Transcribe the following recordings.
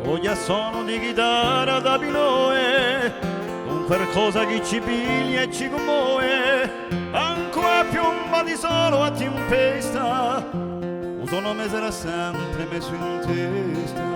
Oggi sono di chitarra da Piloe, un qualcosa che ci piglia e ci commuove, ancora più un po' di solo a tempesta, un suo nome sarà sempre messo in testa.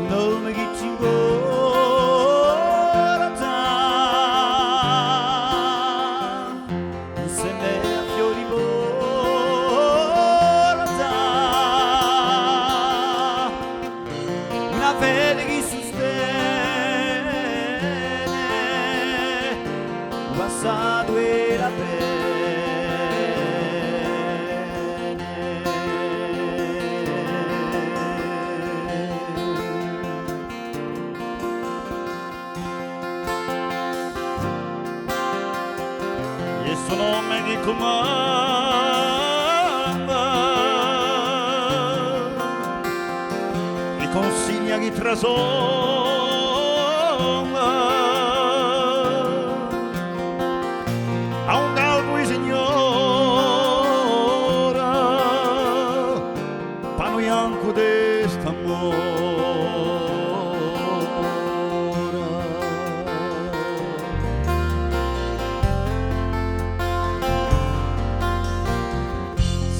Nome che ci porta insieme a fiori porta una fede che sostiene il passato era bene. E suo nome che comanda, che consiglia, che trasonda, a un calvo signora, pano bianco d'est'amore.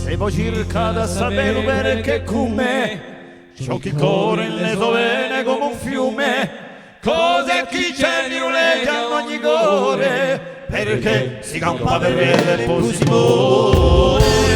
Se voi cercate a sapere perché come ciò che corre nelle sue vene come un fiume, cose che c'è di legge ogni cuore, perché si campa per vedere il poi si muore.